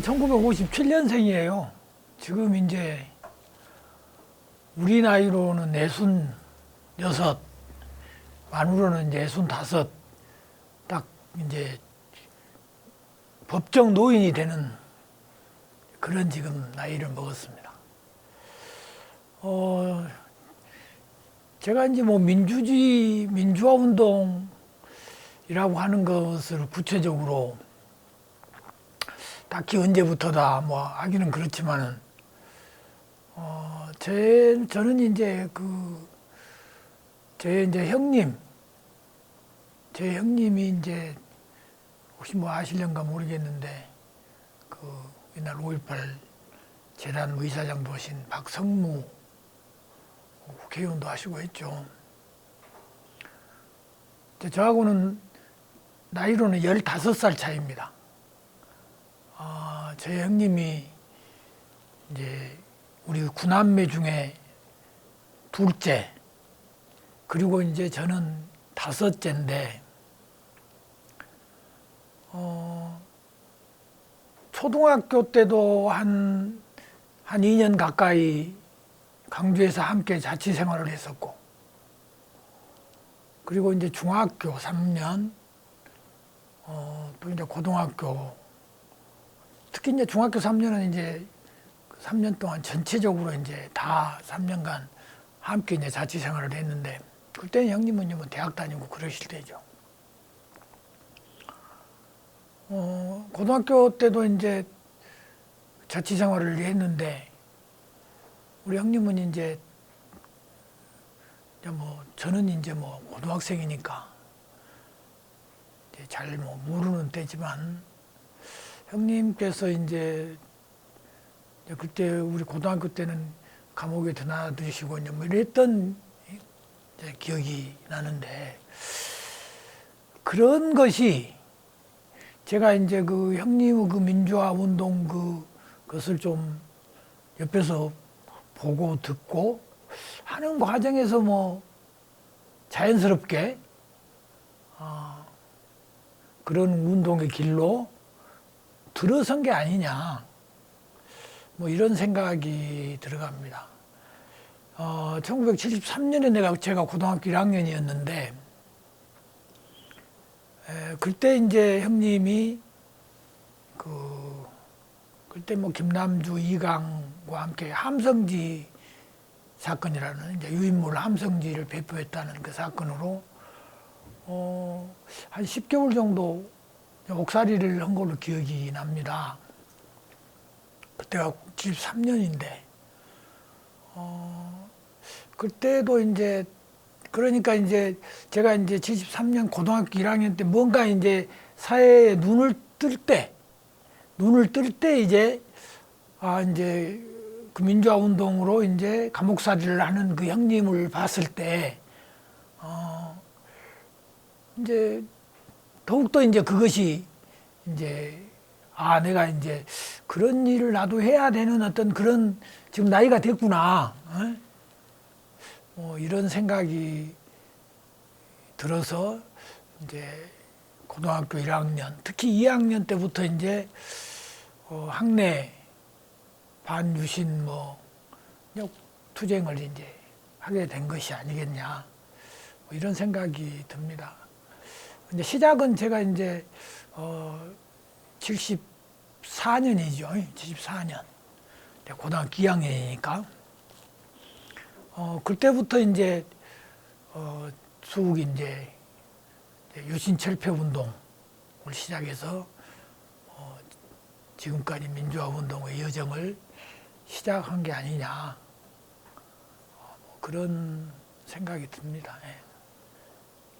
저는 1957년생이에요. 지금 이제 우리 나이로는 46, 만으로는 이제 65, 딱 이제 법정 노인이 되는 그런 지금 나이를 먹었습니다. 제가 이제 뭐 민주주의, 민주화 운동이라고 하는 것을 구체적으로 딱히 언제부터다 뭐 하기는 그렇지만은 저는 이제 제 이제 제 형님이 이제 혹시 뭐 아실런가 모르겠는데 옛날 5.18 재단 의사장도 하신 박성무 국회의원도 하시고 했죠. 저하고는 나이로는 15살 차이입니다. 제 형님이 이제 우리 구남매 중에 둘째, 그리고 이제 저는 다섯째인데, 초등학교 때도 한 2년 가까이 강주에서 함께 자취 생활을 했었고, 그리고 이제 중학교 3년, 또 이제 고등학교, 특히 이제 중학교 3년은 이제 3년 동안 전체적으로 이제 다 3년간 함께 이제 자취 생활을 했는데, 그때는 형님은 뭐 대학 다니고 그러실 때죠. 고등학교 때도 이제 자취 생활을 했는데, 우리 형님은 이제 뭐 저는 이제 뭐 고등학생이니까 잘 뭐 모르는 때지만, 형님께서 이제 그때 우리 고등학교 때는 감옥에 드나드시고 뭐 이랬던 기억이 나는데, 그런 것이 제가 이제 그 형님의 그 민주화 운동 그것을 좀 옆에서 보고 듣고 하는 과정에서 뭐 자연스럽게 그런 운동의 길로 들어선 게 아니냐, 뭐 이런 생각이 들어갑니다. 1973년에 제가 고등학교 1학년이었는데, 그때 이제 형님이 그때 뭐 김남주, 이강과 함께 함성지 사건이라는 이제 유인물 함성지를 배포했다는 그 사건으로 한 10개월 정도 옥살이를 한 걸로 기억이 납니다. 그때가 73년인데, 그때도 이제, 그러니까 이제 제가 이제 73년 고등학교 1학년 때 뭔가 이제 사회에 눈을 뜰 때 이제, 이제 그 민주화 운동으로 이제 감옥살이를 하는 그 형님을 봤을 때, 이제 더욱더 이제 그것이 이제 내가 이제 그런 일을 나도 해야 되는 어떤 그런 지금 나이가 됐구나, 이런 생각이 들어서 이제 고등학교 1학년, 특히 2학년 때부터 이제 학내 반유신 뭐 투쟁을 이제 하게 된 것이 아니겠냐, 뭐 이런 생각이 듭니다. 이제 시작은 제가 이제 74년이죠. 74년. 고등학교 2학년이니까. 그때부터 이제 쭉 이제 유신철폐 운동을 시작해서 지금까지 민주화 운동의 여정을 시작한 게 아니냐, 그런 생각이 듭니다.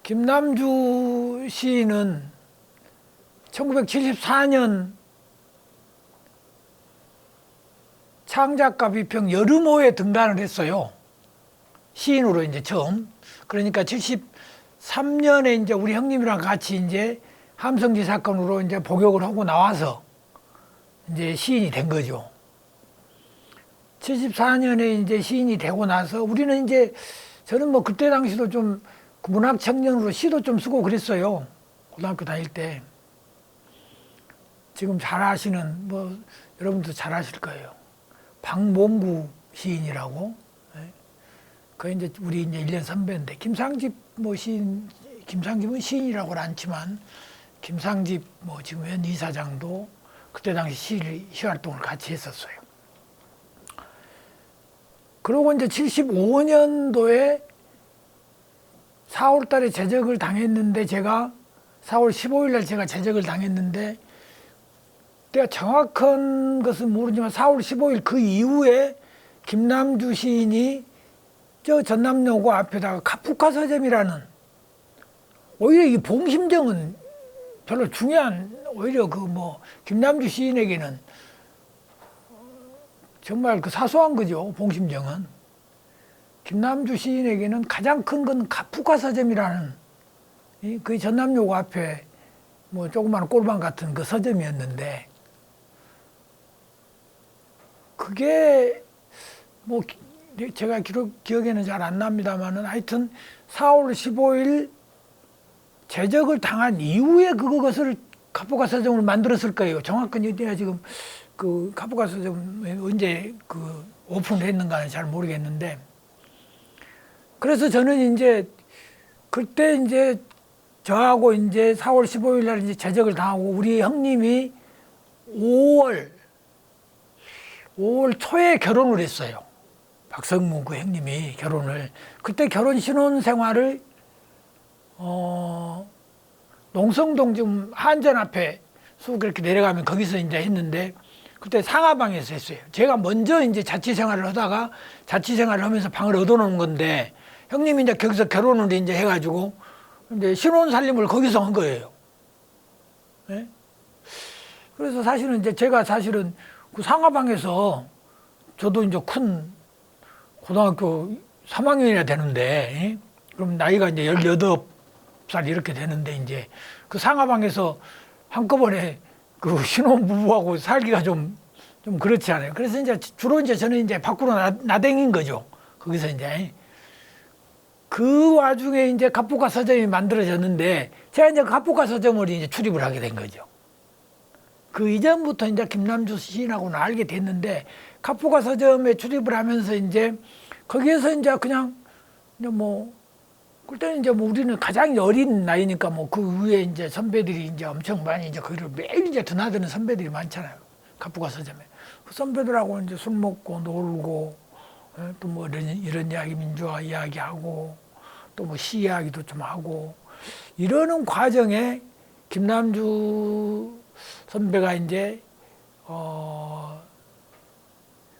김남주 시인은 1974년 창작가 비평 여름호에 등단을 했어요. 시인으로 이제 처음. 그러니까 73년에 이제 우리 형님이랑 같이 이제 함성지 사건으로 이제 복역을 하고 나와서 이제 시인이 된 거죠. 74년에 이제 시인이 되고 나서 우리는 이제, 저는 뭐 그때 당시도 좀 문학 청년으로 시도 좀 쓰고 그랬어요. 고등학교 다닐 때. 지금 잘 아시는 뭐 여러분도 잘 아실 거예요. 박몽구 시인이라고. 예. 그 이제 우리 이제 1년 선배인데 김상집 뭐 시인, 김상집은 시인이라고는 않지만 김상집 뭐 지금 현 이사장도 그때 당시 시 활동을 같이 했었어요. 그러고 이제 75년도에 4월 달에 제적을 당했는데 제가 4월 15일 날 제가 제적을 당했는데 내가 정확한 것은 모르지만 4월 15일 그 이후에 김남주 시인이 저 전남여고 앞에다가 카프카 서점이라는 오히려 이 봉심정은 별로 중요한 오히려 그 뭐 김남주 시인에게는 정말 그 사소한 거죠. 봉심정은 김남주 시인에게는 가장 큰 건 카프카 서점이라는 그 전남여고 앞에 뭐 조그마한 꼴방 같은 그 서점이었는데 그게 뭐 제가 기억에는 잘 안 납니다만은 하여튼 4월 15일 제적을 당한 이후에 그것을 카프카 서점을 만들었을 거예요. 정확한 내가 지금 그 카프카 서점 언제 그 오픈을 했는가는 잘 모르겠는데 그래서 저는 이제 그때 이제 저하고 이제 4월 15일 날 이제 제적을 당하고 우리 형님이 5월 초에 결혼을 했어요. 박성무 그 형님이 결혼을. 그때 결혼 신혼 생활을 농성동 좀 한전 앞에 쑥 그렇게 내려가면 거기서 이제 했는데 그때 상하방에서 했어요. 제가 먼저 이제 자취 생활을 하다가 자취 생활을 하면서 방을 얻어놓은 건데 형님이 이제 거기서 결혼을 이제 해가지고 이제 신혼 살림을 거기서 한 거예요. 네? 그래서 사실은 이제 제가 사실은 그 상하방에서 저도 이제 큰 고등학교 3학년이나 되는데 그럼 나이가 이제 18살 이렇게 되는데 이제 그 상하방에서 한꺼번에 그 신혼부부하고 살기가 좀 그렇지 않아요. 그래서 이제 주로 이제 저는 이제 밖으로 나댕긴 거죠. 거기서 이제 그 와중에 이제 카프카 서점이 만들어졌는데 제가 이제 카프카 서점을 이제 출입을 하게 된 거죠. 그 이전부터 이제 김남주 시인하고는 알게 됐는데 카프카 서점에 출입을 하면서 이제 거기에서 이제 그냥 이제 뭐 그때는 이제 뭐 우리는 가장 어린 나이니까 뭐 그 위에 이제 선배들이 이제 엄청 많이 이제 거기를 매일 이제 드나드는 선배들이 많잖아요. 카프카 서점에. 그 선배들하고 이제 술 먹고 놀고 또 뭐 이런 이야기 민주화 이야기하고 또 뭐 시 이야기도 좀 하고 이러는 과정에 김남주 선배가 이제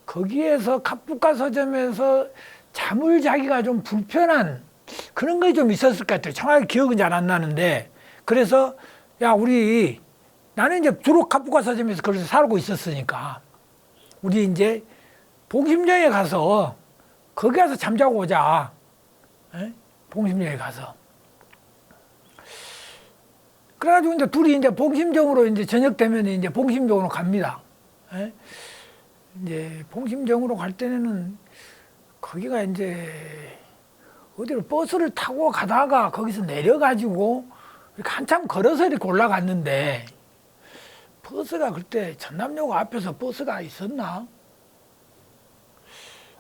거기에서 카프카 서점에서 잠을 자기가 좀 불편한 그런 게 좀 있었을 것 같아요. 정확히 기억은 잘 안 나는데 그래서 야 우리 나는 이제 주로 카프카 서점에서 거기서 살고 있었으니까 우리 이제 봉심정에 가서 거기 가서 잠자고 오자. 에? 봉심정에 가서. 그래가지고 이제 둘이 이제 봉심정으로 이제 저녁 되면 이제 봉심정으로 갑니다. 에? 이제 봉심정으로 갈 때는 거기가 이제 어디로 버스를 타고 가다가 거기서 내려가지고 이렇게 한참 걸어서 이렇게 올라갔는데 버스가 그때 전남여고 앞에서 버스가 있었나?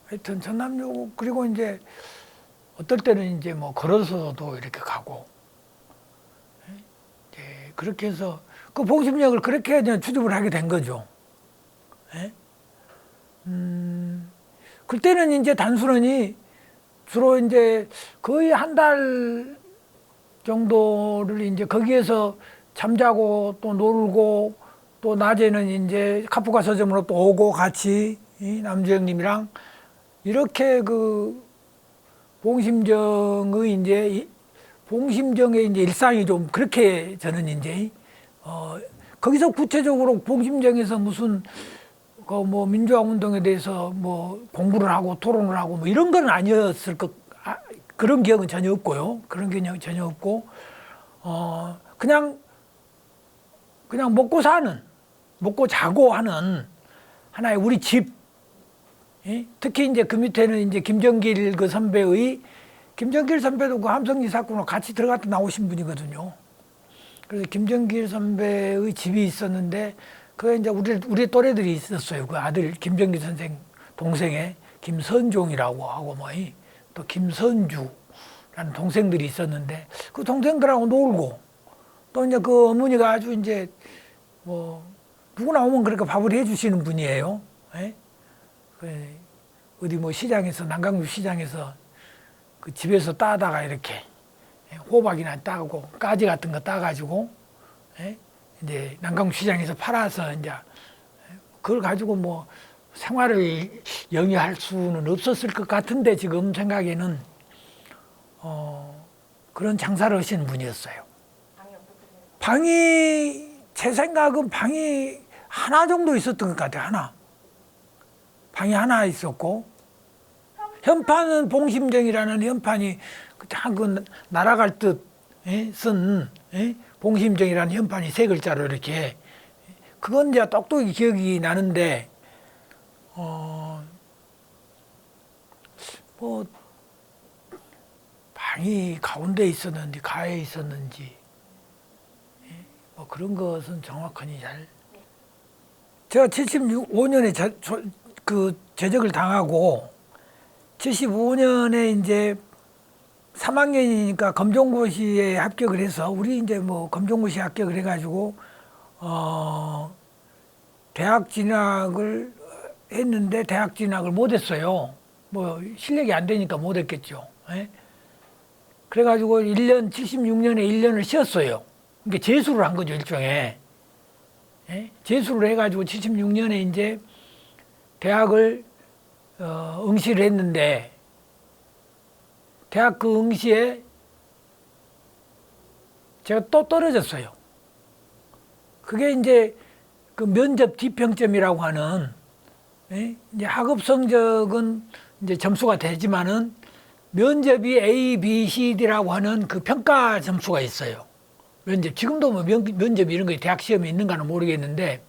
하여튼 전남여고 그리고 이제 어떨 때는 이제 뭐 걸어서도 이렇게 가고 이제 그렇게 해서 그 봉심역을 그렇게 이제 추집을 하게 된 거죠. 예? 그때는 이제 단순히 주로 이제 거의 한 달 정도를 이제 거기에서 잠자고 또 놀고 또 낮에는 이제 카프카 서점으로 또 오고 같이 남주형님이랑 이렇게 그 봉심정의 이제 봉심정의 이제 일상이 좀 그렇게 저는 이제 거기서 구체적으로 봉심정에서 무슨 그 뭐 민주화 운동에 대해서 뭐 공부를 하고 토론을 하고 뭐 이런 건 아니었을 것 그런 기억은 전혀 없고요. 그런 기억은 전혀 없고 그냥 먹고 사는 먹고 자고 하는 하나의 우리 집. 특히 이제 그 밑에는 이제 김정길 그 선배의 김정길 선배도 그 함성리 사건으로 같이 들어갔다 나오신 분이거든요. 그래서 김정길 선배의 집이 있었는데 그게 이제 우리 또래들이 있었어요. 그 아들 김정길 선생 동생의 김선종이라고 하고 또 김선주라는 동생들이 있었는데 그 동생들하고 놀고 또 이제 그 어머니가 아주 이제 뭐 누구나 오면 그렇게 밥을 해주시는 분이에요. 예? 어디 뭐 시장에서 남강주 시장에서 그 집에서 따다가 이렇게 호박이나 따고 가지 같은 거 따가지고 이제 남강주 시장에서 팔아서 이제 그걸 가지고 뭐 생활을 영위할 수는 없었을 것 같은데 지금 생각에는 그런 장사를 하시는 분이었어요. 방이 제 생각은 방이 하나 정도 있었던 것 같아요. 하나. 방이 하나 있었고 현판은 봉심정이라는 현판이 그 날아갈 듯 쓴 봉심정이라는 현판이 세 글자로 이렇게 그건 이제 똑똑히 기억이 나는데 뭐 방이 가운데 있었는지 가에 있었는지 뭐 그런 것은 정확하니 잘 제가 75년에 그 제적을 당하고 75년에 이제 3학년이니까 검정고시에 합격을 해서 우리 이제 뭐 검정고시에 합격을 해가지고 대학 진학을 했는데 대학 진학을 못했어요. 뭐 실력이 안 되니까 못했겠죠. 예? 그래가지고 76년에 1년을 쉬었어요. 그러니까 재수를 한 거죠 일종의. 예? 재수를 해가지고 76년에 이제 대학을 응시를 했는데 대학 그 응시에 제가 또 떨어졌어요. 그게 이제 그 면접 뒤평점이라고 하는 이제 학업 성적은 이제 점수가 되지만은 면접이 A, B, C, D라고 하는 그 평가 점수가 있어요. 면접 지금도 뭐 면접 이런 거 대학 시험에 있는가는 모르겠는데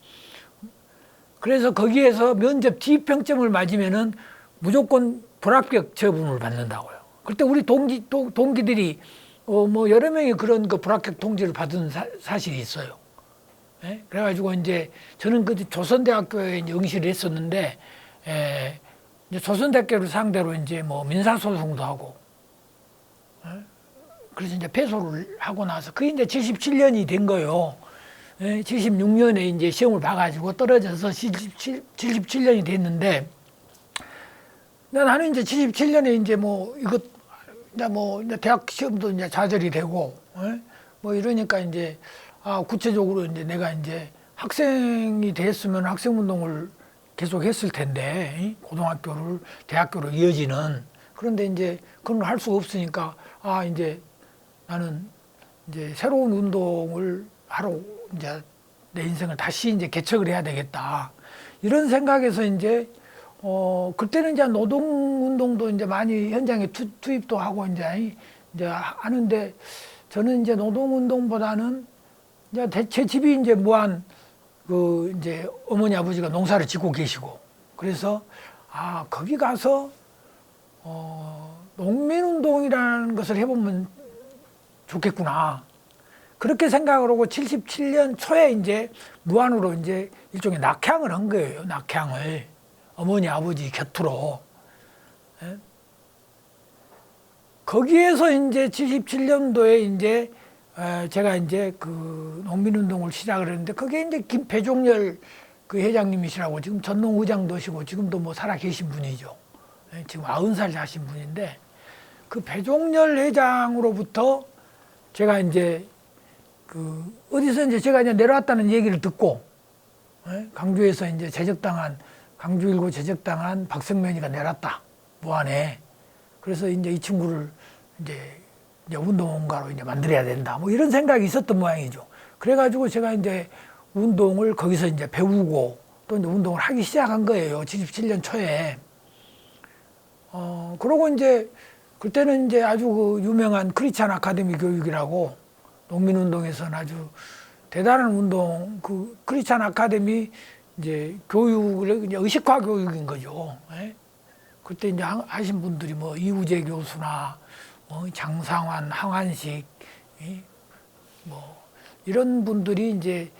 그래서 거기에서 면접 뒤평점을 맞으면은 무조건 불합격 처분을 받는다고요. 그때 우리 동기들이 뭐 여러 명이 그런 그 불합격 통지를 받은 사실이 있어요. 예? 그래가지고 이제 저는 그때 조선대학교에 이제 응시를 했었는데 이제 조선대학교를 상대로 이제 뭐 민사소송도 하고 그래서 이제 패소를 하고 나서 그게 이제 77년이 된 거예요. 76년에 이제 시험을 봐가지고 떨어져서 77년이 됐는데 나는 이제 77년에 이제 뭐 이것 이제 뭐 이제 대학 시험도 이제 좌절이 되고 뭐 이러니까 이제 구체적으로 이제 내가 이제 학생이 됐으면 학생운동을 계속 했을 텐데 고등학교를 대학교로 이어지는 그런데 이제 그런 걸 할 수가 없으니까 이제 나는 이제 새로운 운동을 하러 이제 내 인생을 다시 이제 개척을 해야 되겠다 이런 생각에서 이제 그때는 이제 노동운동도 이제 많이 현장에 투입도 하고 이제 하는데 저는 이제 노동운동보다는 이제 제 집이 이제 무한 그 이제 어머니 아버지가 농사를 짓고 계시고 그래서 거기 가서 농민운동이라는 것을 해보면 좋겠구나. 그렇게 생각을 하고 77년 초에 이제 무안으로 이제 일종의 낙향을 한 거예요. 낙향을. 어머니, 아버지 곁으로. 예? 거기에서 이제 77년도에 이제 제가 이제 그 농민운동을 시작을 했는데 그게 이제 김배종렬 그 회장님이시라고 지금 전농의장도시고 지금도 뭐 살아 계신 분이죠. 예? 지금 90살 하신 분인데 그 배종렬 회장으로부터 제가 이제 그 어디서 이제 제가 이제 내려왔다는 얘기를 듣고 강주에서 이제 강주 1구 제적당한 박성면이가 내려왔다 무안에. 그래서 이제 이 친구를 이제 운동가로 이제 만들어야 된다 뭐 이런 생각이 있었던 모양이죠. 그래가지고 제가 이제 운동을 거기서 이제 배우고 또 이제 운동을 하기 시작한 거예요. 77년 초에. 그러고 이제 그때는 이제 아주 그 유명한 크리스찬 아카데미 교육이라고 농민운동에서는 아주 대단한 운동, 그 크리스찬 아카데미 이제 교육을 이제 의식화 교육인 거죠. 예? 그때 이제 하신 분들이 뭐 이우재 교수나 뭐 장상환, 항한식, 뭐 이런 분들이 이제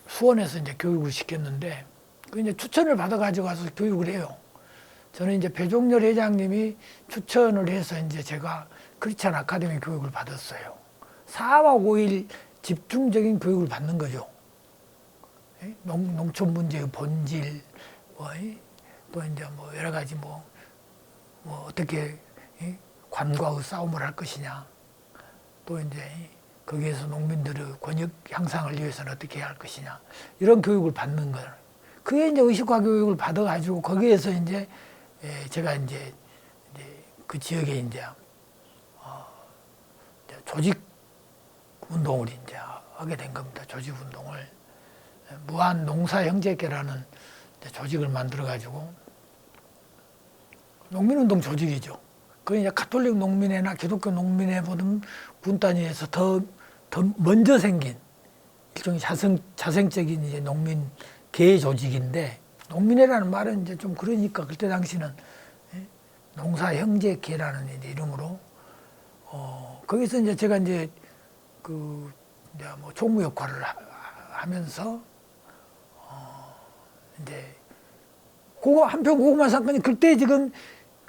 수원에서 이제 교육을 시켰는데 그 이제 추천을 받아가지고 가서 교육을 해요. 저는 이제 배종렬 회장님이 추천을 해서 이제 제가 크리스찬 아카데미 교육을 받았어요. 4박 5일 집중적인 교육을 받는 거죠. 농촌 문제의 본질, 또 이제 뭐 여러 가지 뭐 어떻게 관과의 싸움을 할 것이냐, 또 이제 거기에서 농민들의 권역 향상을 위해서는 어떻게 해야 할 것이냐, 이런 교육을 받는 거예요. 그게 이제 의식화 교육을 받아가지고 거기에서 이제 제가 이제 그 지역에 이제 조직 운동을 이제 하게 된 겁니다. 조직 운동을. 무한 농사 형제회라는 조직을 만들어 가지고 농민운동 조직이죠. 그 이제 가톨릭 농민회나 기독교 농민회보다 군 단위에서 더 먼저 생긴 일종의 자생적인 이제 농민 계 조직인데, 농민회라는 말은 이제 좀 그러니까 그때 당시는 농사 형제회라는 이제 이름으로 거기서 이제 제가 이제 그 이제 뭐 총무 역할을 하면서 이제 한평 고구마 사건이 그때 지금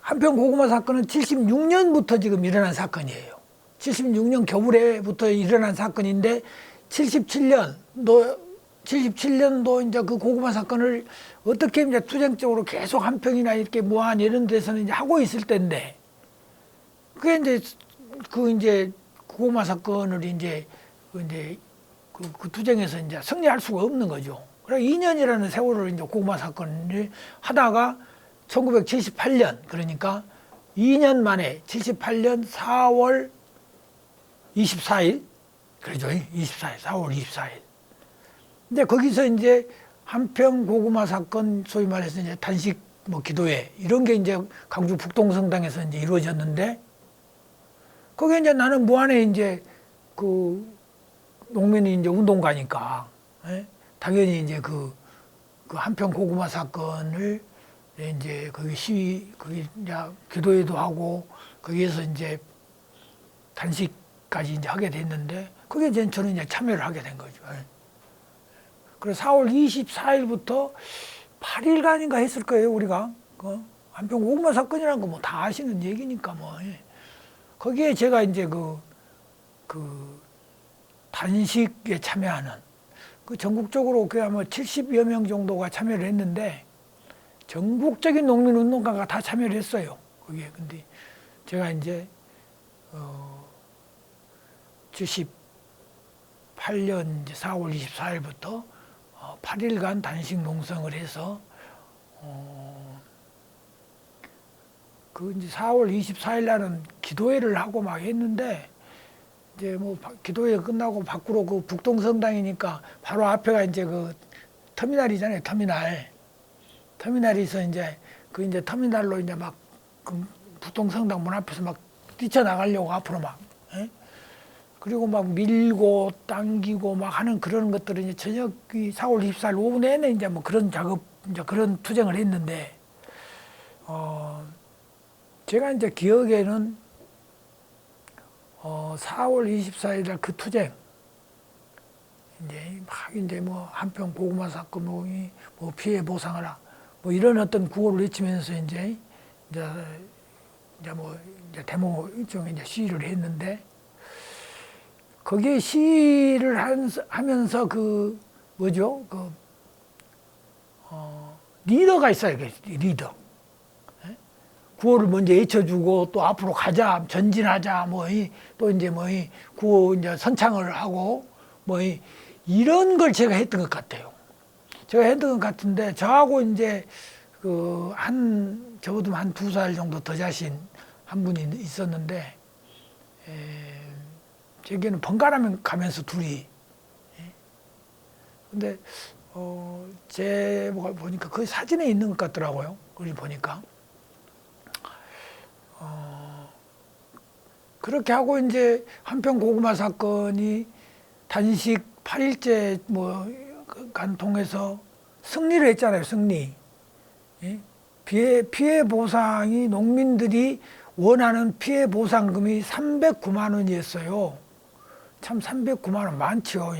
한평 고구마 사건은 76년부터 지금 일어난 사건이에요. 76년 겨울에부터 일어난 사건인데 77년도 이제 그 고구마 사건을 어떻게 이제 투쟁적으로 계속 한평이나 이렇게 무안 이런 데서는 이제 하고 있을 때인데, 그게 이제 그 고구마 사건을 이제 그 투쟁에서 이제 승리할 수가 없는 거죠. 그래 2년이라는 세월을 이제 고구마 사건을 하다가 1978년, 그러니까 2년 만에 78년 4월 24일, 그러죠. 24일, 4월 24일. 근데 거기서 이제 한평 고구마 사건, 소위 말해서 이제 단식 뭐 기도회, 이런 게 이제 광주 북동성당에서 이제 이루어졌는데, 거기에 이제 나는 무안에 이제 그 농민이 이제 운동가니까, 당연히 이제 그 한평 고구마 사건을 이제 거기 시위, 거기 이제 기도회도 하고, 거기에서 이제 단식까지 이제 하게 됐는데, 그게 이제 저는 이제 참여를 하게 된 거죠. 그래서 4월 24일부터 8일간인가 했을 거예요, 우리가. 한평 고구마 사건이라는 거 뭐 다 아시는 얘기니까 뭐. 거기에 제가 이제 그 단식에 참여하는, 그 전국적으로 그 아마 70여 명 정도가 참여를 했는데, 전국적인 농민운동가가 다 참여를 했어요. 거기에. 근데 제가 이제, 78년 이제 4월 24일부터 8일간 단식 농성을 해서, 그 이제 4월 24일 날은 기도회를 하고 막 했는데, 이제 뭐 기도회 끝나고 밖으로 그 북동성당이니까 바로 앞에가 이제 그 터미널이잖아요. 터미널에서 이제 그 이제 터미널로 이제 막 그 북동성당 문 앞에서 막 뛰쳐나가려고 앞으로 막, 그리고 막 밀고 당기고 막 하는 그런 것들을 이제 저녁 4월 24일 오후 내내 이제 뭐 그런 작업, 이제 그런 투쟁을 했는데, 제가 이제 기억에는 4월 24일 날 그 투쟁, 이제 뭐 한평 고구마 사건 뭐 피해 보상하라 뭐 이런 어떤 구호를 외치면서 이제 뭐 데모 일종의 이제 시위를 했는데, 거기에 시위를 하면서 그 뭐죠? 리더가 있어요. 리더. 구호를 먼저 외쳐주고 또 앞으로 가자, 전진하자, 또 이제 구호 이제 선창을 하고 이런 걸 제가 했던 것 같아요. 제가 했던 것 같은데, 저하고 이제 저보다 한 2살 정도 더 자신 한 분이 있었는데, 제게는 번갈아 가면서 둘이. 근데 제가 보니까 그 사진에 있는 것 같더라고요. 그걸 보니까. 그렇게 하고 이제 한평 고구마 사건이 단식 8일째 간통해서 승리를 했잖아요. 승리. 피해 보상이, 농민들이 원하는 피해 보상금이 309만 원이었어요. 참 309만 원 많죠.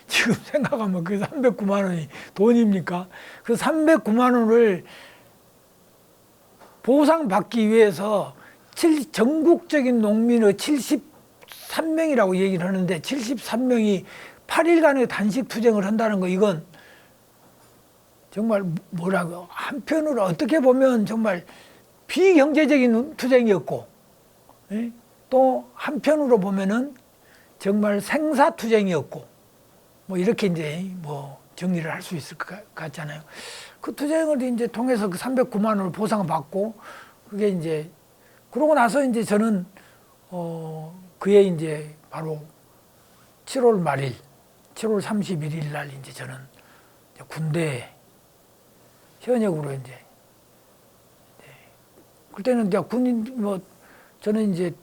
지금 생각하면 그 309만 원이 돈입니까? 그 309만 원을 보상받기 위해서 전국적인 농민의 73명이라고 얘기를 하는데 73명이 8일간의 단식 투쟁을 한다는 거, 이건 정말 뭐라고, 한편으로 어떻게 보면 정말 비경제적인 투쟁이었고, 예? 또 한편으로 보면은 정말 생사투쟁이었고, 뭐 이렇게 이제 뭐 정리를 할 수 있을 것 같잖아요. 그 투쟁을 이제 통해서 그 309만 원을 보상을 받고, 그게 이제 그러고 나서 이제 저는 그해 이제 바로 7월 말일, 7월 31일 날 이제 저는 군대에 현역으로 이제 그때는 이제 군인 뭐 저는 이제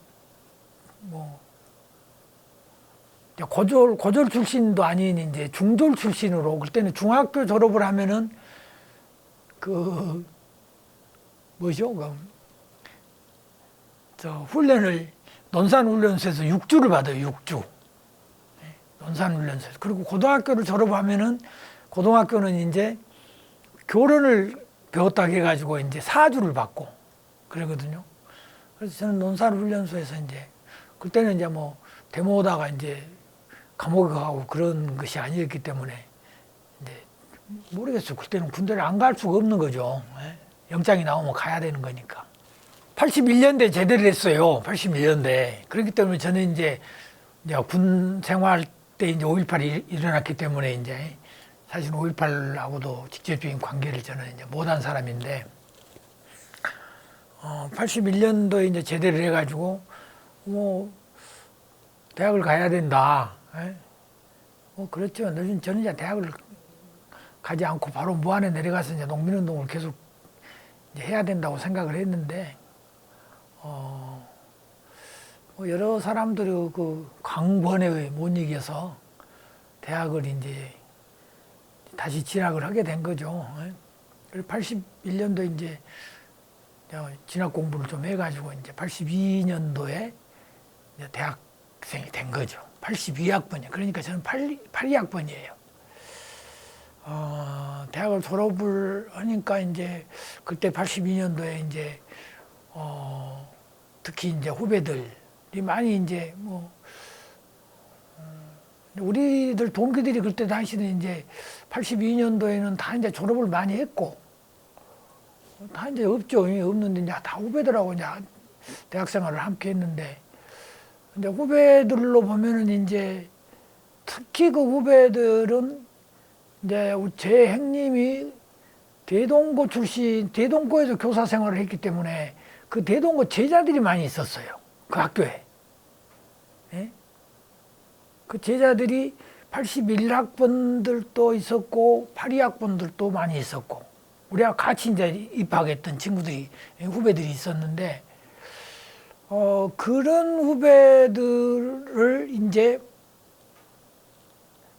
뭐 고졸 출신도 아닌 이제 중졸 출신으로, 그때는 중학교 졸업을 하면은 그 뭐죠? 저 훈련을 논산훈련소에서 6주를 받아요. 6주. 논산훈련소에서. 그리고 고등학교를 졸업하면은 고등학교는 이제 교련을 배웠다고 해가지고 이제 4주를 받고 그러거든요. 그래서 저는 논산훈련소에서 이제 그때는 이제 뭐 데모다가 이제 감옥에 가고 그런 것이 아니었기 때문에 이제 모르겠어요. 그때는 군대를 안 갈 수가 없는 거죠. 영장이 나오면 가야 되는 거니까. 81년도에 제대를 했어요. 81년도에. 그렇기 때문에 저는 이제 군 생활 때 이제 5.18이 일어났기 때문에 이제 사실 5.18하고도 직접적인 관계를 저는 이제 못한 사람인데, 81년도에 이제 제대를 해가지고 뭐 대학을 가야 된다. 그렇죠. 저는 이제 대학을 가지 않고 바로 무안에 내려가서 이제 농민운동을 계속 이제 해야 된다고 생각을 했는데, 뭐 여러 사람들의 그 강권에 못 이겨서 대학을 이제 다시 진학을 하게 된 거죠. 그래서 81년도 이제 진학 공부를 좀 해가지고 이제 82년도에 이제 대학생이 된 거죠. 82학번이에요. 그러니까 저는 82학번이에요. 대학을 졸업을 하니까 이제 그때 82년도에 이제 특히 이제 후배들이 많이 이제 뭐 우리들 동기들이 그때 당시는 이제 82년도에는 다 이제 졸업을 많이 했고 다 이제 없죠. 없는데 이제 다 후배들하고 이제 대학 생활을 함께 했는데, 근데 후배들로 보면은 이제 특히 그 후배들은 이제 제 형님이 대동고 출신, 대동고에서 교사 생활을 했기 때문에 그 대동고 제자들이 많이 있었어요. 그 학교에. 예? 그 제자들이 81학번들도 있었고 82학번들도 많이 있었고 우리가 같이 이제 입학했던 친구들이, 후배들이 있었는데, 그런 후배들을 이제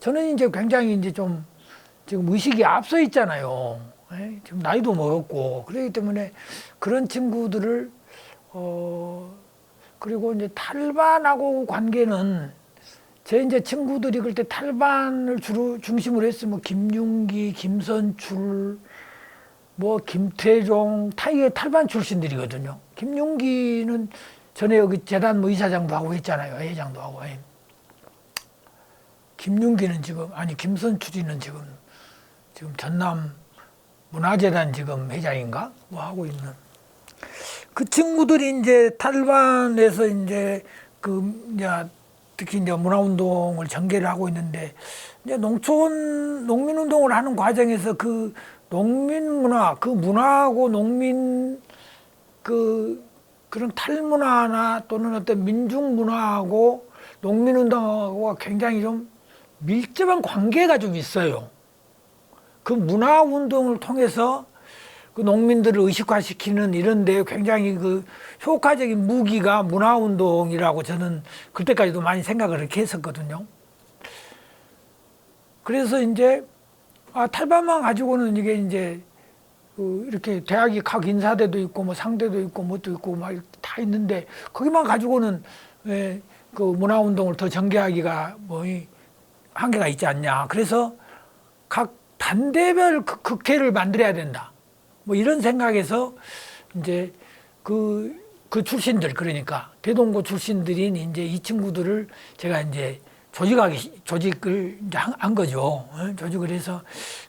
저는 이제 굉장히 이제 좀 지금 의식이 앞서 있잖아요. 지금 나이도 먹었고 그렇기 때문에 그런 친구들을 그리고 이제 탈반하고 관계는 제 이제 친구들이 그때 탈반을 주로 중심으로 했으면 김윤기, 김선출, 뭐 김태종 다 이게 탈반 출신들이거든요. 김윤기는 전에 여기 재단 뭐 이사장도 하고 했잖아요. 회장도 하고. 김윤기는 지금, 아니 김선출이는 지금 전남 문화재단 지금 회장인가 뭐 하고 있는 그 친구들이 이제 탈반해서 이제 특히 이제 문화운동을 전개를 하고 있는데, 이제 농민운동을 하는 과정에서 그 농민문화, 그 문화하고 농민 그런 탈문화나 또는 어떤 민중문화하고 농민운동하고 굉장히 좀 밀접한 관계가 좀 있어요. 그 문화운동을 통해서 그 농민들을 의식화시키는 이런 데 굉장히 그 효과적인 무기가 문화운동이라고 저는 그때까지도 많이 생각을 이렇게 했었거든요. 그래서 이제 탈반만 가지고는 이게 이제 이렇게 대학이 각 인사대도 있고 뭐 상대도 있고 뭣도 있고 막 다 있는데 거기만 가지고는 그 문화운동을 더 전개하기가 뭐 한계가 있지 않냐. 그래서 각 단대별 극회를 만들어야 된다. 뭐 이런 생각에서 이제 그 출신들, 그러니까 대동고 출신들인 이제 이 친구들을 제가 이제 조직을 이제 한 거죠. 조직을 해서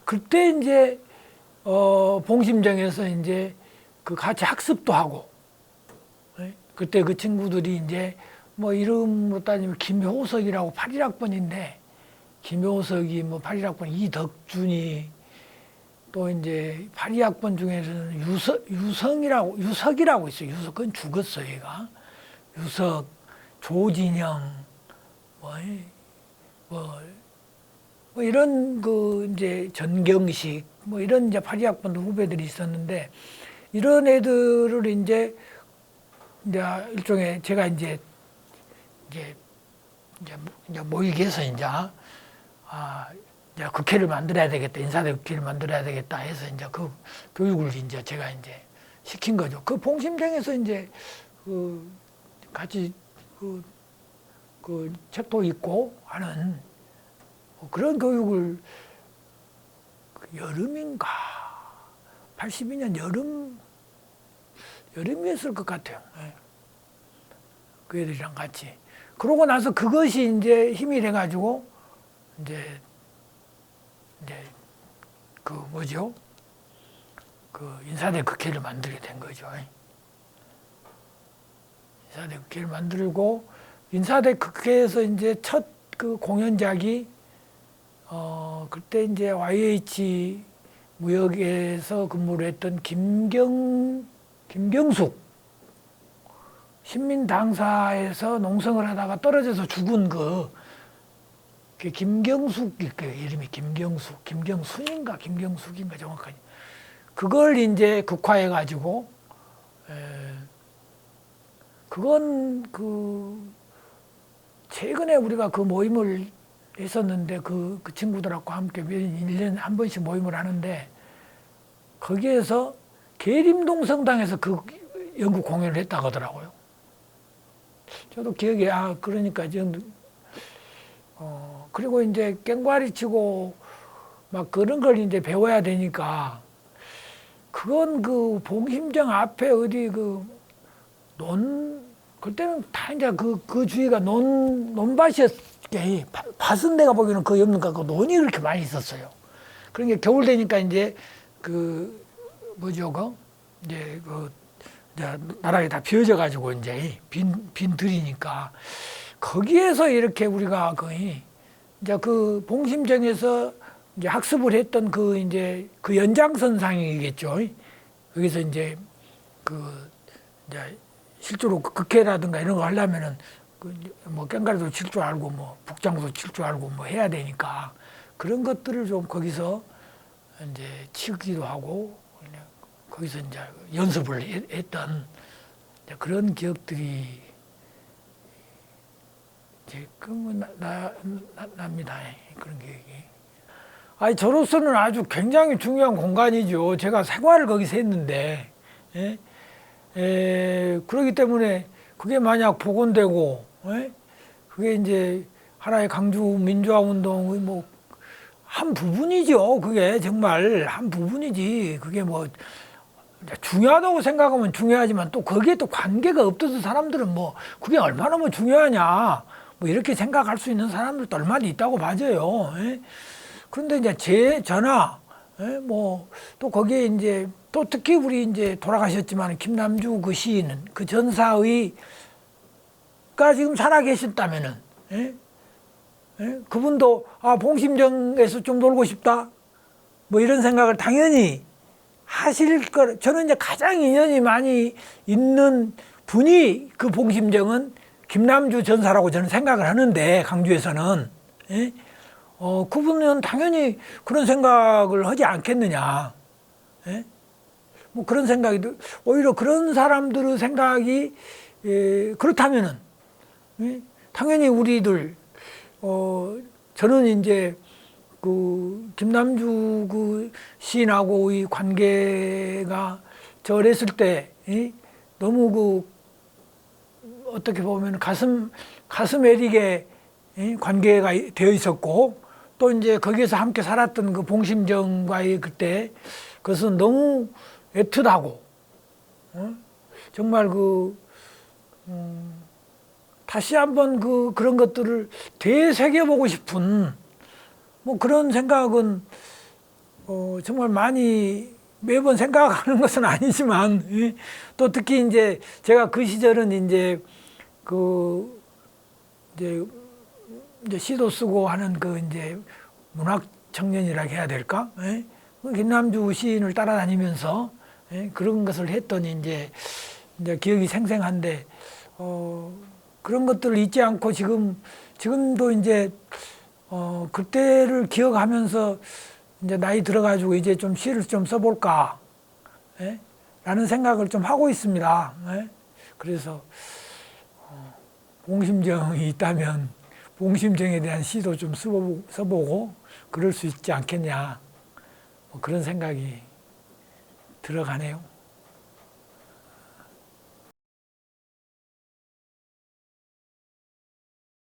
그때 이제 봉심정에서 이제 그 같이 학습도 하고, 그때 그 친구들이 이제 뭐 이름으로 따지면 김효석이라고 81학번인데, 김효석이 뭐 81학번 이덕준이, 또 이제 82학번 중에서는 유석이라고 있어요. 유석, 그건 죽었어, 얘가. 유석, 조진영, 뭐 이런 그 이제 전경식, 뭐 이런 이제 82학번 후배들이 있었는데, 이런 애들을 이제 일종의 제가 이제 모이게 해서 이제 국회를 만들어야 되겠다, 인사대 국회를 만들어야 되겠다 해서 이제 그 교육을 이제 제가 이제 시킨 거죠. 그 봉심정에서 이제 그 같이 그 책도 읽고 하는 그런 교육을 여름인가 82년 여름이었을 것 같아요. 그 애들이랑 같이. 그러고 나서 그것이 이제 힘이 돼가지고 이제 그 뭐죠? 그 인사대 국회를 만들게 된 거죠. 인사대 국회를 만들고 인사대 국회에서 이제 첫 그 공연작이 그때 이제 YH 무역에서 근무를 했던 김경숙 신민당사에서 농성을 하다가 떨어져서 죽은 그 김경숙일 거예요. 이름이 김경순인가 김경숙인가 정확하게. 그걸 이제 극화해가지고 그건 그 최근에 우리가 그 모임을 했었는데 그 친구들하고 함께 1년에 한 번씩 모임을 하는데 거기에서 계림동 성당에서 그 연극 공연을 했다고 하더라고요. 저도 기억에 그러니까 그리고 이제 깽과리 치고 막 그런 걸 이제 배워야 되니까 그건 그 봉심정 앞에 어디 그때는 다 이제 그 주위가 논밭이었, 밭은 내가 보기에는 거의 없는 것 같고 논이 그렇게 많이 있었어요. 그러니까 겨울 되니까 이제 이제 나락이 다 비어져 가지고 이제 빈 들이니까 거기에서 이렇게 우리가 거의 이제 그 봉심정에서 이제 학습을 했던 이제 그 연장선상이겠죠. 거기서 이제 이제 실제로 극회라든가 이런 거 하려면은 뭐 깽가리도 칠 줄 알고 뭐 북장구도 칠 줄 알고 뭐 해야 되니까 그런 것들을 좀 거기서 이제 치기도 하고 거기서 이제 연습을 했던 그런 기억들이 이제 납니다. 그런 기억이. 저로서는 아주 굉장히 중요한 공간이죠. 제가 생활을 거기서 했는데, 그렇기 때문에 그게 만약 복원되고, 그게 이제 하나의 강주 민주화 운동의 뭐 한 부분이죠. 그게 정말 한 부분이지. 그게 뭐 중요하다고 생각하면 중요하지만 또 거기에 또 관계가 없어서 사람들은 뭐 그게 얼마나 뭐 중요하냐 뭐 이렇게 생각할 수 있는 사람들도 얼마나 있다고 봐져요. 그런데 이제 저나 뭐 또 거기에 이제 또 특히 우리 이제 돌아가셨지만 김남주 그 시인은 그 전사의가 지금 살아 계셨다면은 그분도 봉심정에서 좀 놀고 싶다 뭐 이런 생각을 당연히 하실 거. 저는 이제 가장 인연이 많이 있는 분이 그 봉심정은 김남주 전사라고 저는 생각을 하는데 강주에서는 그분은 당연히 그런 생각을 하지 않겠느냐. 뭐 그런 생각이 오히려 그런 사람들의 생각이 그렇다면은 당연히 우리들 저는 이제 그 김남주 그 시인하고의 관계가 저 어렸을 때 너무 어떻게 보면 가슴 애리게 관계가 되어 있었고 또 이제 거기에서 함께 살았던 그 봉심정과의 그때 그것은 너무 애틋하고 정말 다시 한번 그런 것들을 되새겨보고 싶은 뭐 그런 생각은 정말 많이 매번 생각하는 것은 아니지만 또 특히 이제 제가 그 시절은 이제 이제 시도 쓰고 하는 이제 문학 청년이라 해야 될까? 김남주 시인을 따라다니면서 그런 것을 했더니 이제 기억이 생생한데 그런 것들을 잊지 않고 지금도 이제 그때를 기억하면서 이제 나이 들어가지고 이제 좀 시를 좀 써볼까 라는 생각을 좀 하고 있습니다. 그래서 봉심정이 있다면 봉심정에 대한 시도 좀 써보고 그럴 수 있지 않겠냐 뭐 그런 생각이 들어가네요.